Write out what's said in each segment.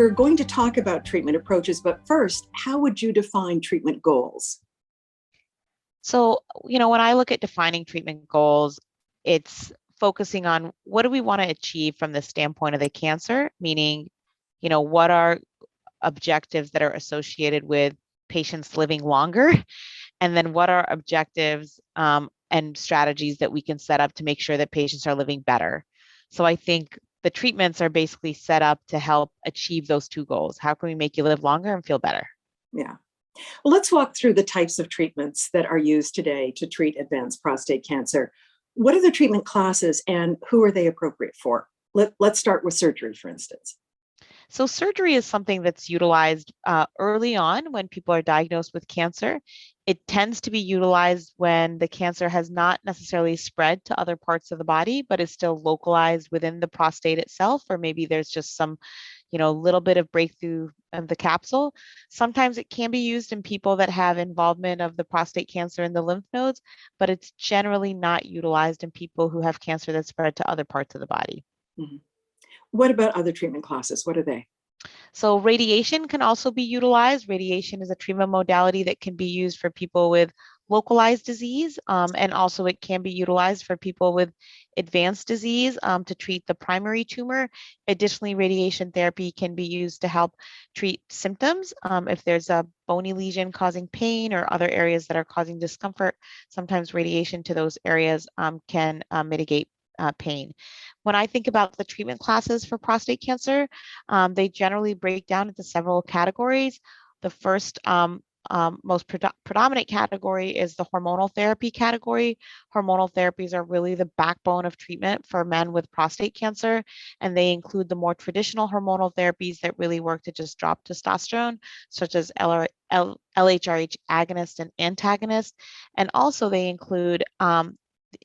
We're going to talk about treatment approaches, but first, how would you define treatment goals? So, when I look at defining treatment goals, it's focusing on what do we want to achieve from the standpoint of the cancer, meaning, what are objectives that are associated with patients living longer, and then what are objectives and strategies that we can set up to make sure that patients are living better. So I think the treatments are basically set up to help achieve those two goals. How can we make you live longer and feel better? Yeah. Well, let's walk through the types of treatments that are used today to treat advanced prostate cancer. What are the treatment classes and who are they appropriate for? Let's start with surgery, for instance. So surgery is something that's utilized early on when people are diagnosed with cancer. It tends to be utilized when the cancer has not necessarily spread to other parts of the body, but is still localized within the prostate itself, or maybe there's just some, little bit of breakthrough of the capsule. Sometimes it can be used in people that have involvement of the prostate cancer in the lymph nodes, but it's generally not utilized in people who have cancer that's spread to other parts of the body. Mm-hmm. What about other treatment classes? What are they? So radiation can also be utilized. Radiation is a treatment modality that can be used for people with localized disease, and also it can be utilized for people with advanced disease to treat the primary tumor. Additionally, radiation therapy can be used to help treat symptoms. If there's a bony lesion causing pain or other areas that are causing discomfort, sometimes radiation to those areas can mitigate pain. When I think about the treatment classes for prostate cancer, they generally break down into several categories. The first most predominant category is the hormonal therapy category. Hormonal therapies are really the backbone of treatment for men with prostate cancer, and they include the more traditional hormonal therapies that really work to just drop testosterone, such as LHRH agonist and antagonist, and also they include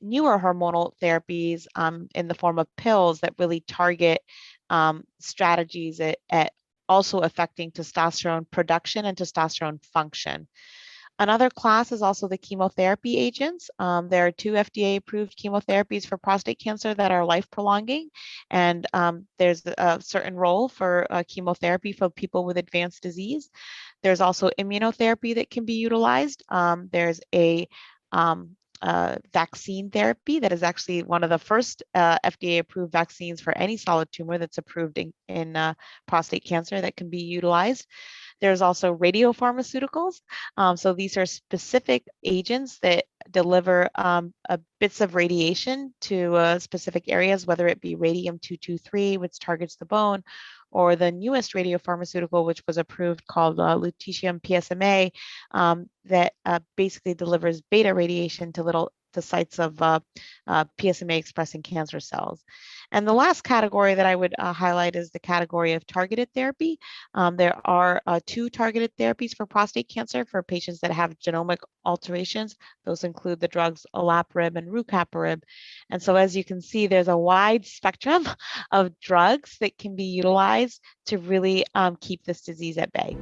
newer hormonal therapies in the form of pills that really target strategies at also affecting testosterone production and testosterone function. Another class is also the chemotherapy agents. There are 2 FDA-approved chemotherapies for prostate cancer that are life-prolonging, and there's a certain role for chemotherapy for people with advanced disease. There's also immunotherapy that can be utilized. There's a vaccine therapy that is actually one of the first FDA-approved vaccines for any solid tumor that's approved in prostate cancer that can be utilized. There's also radiopharmaceuticals. So these are specific agents that deliver bits of radiation to specific areas, whether it be radium-223, which targets the bone, or the newest radiopharmaceutical, which was approved called lutetium PSMA, that basically delivers beta radiation to sites of PSMA expressing cancer cells. And the last category that I would highlight is the category of targeted therapy. There are 2 targeted therapies for prostate cancer for patients that have genomic alterations. Those include the drugs olaparib and rucaparib. And so as you can see, there's a wide spectrum of drugs that can be utilized to really keep this disease at bay.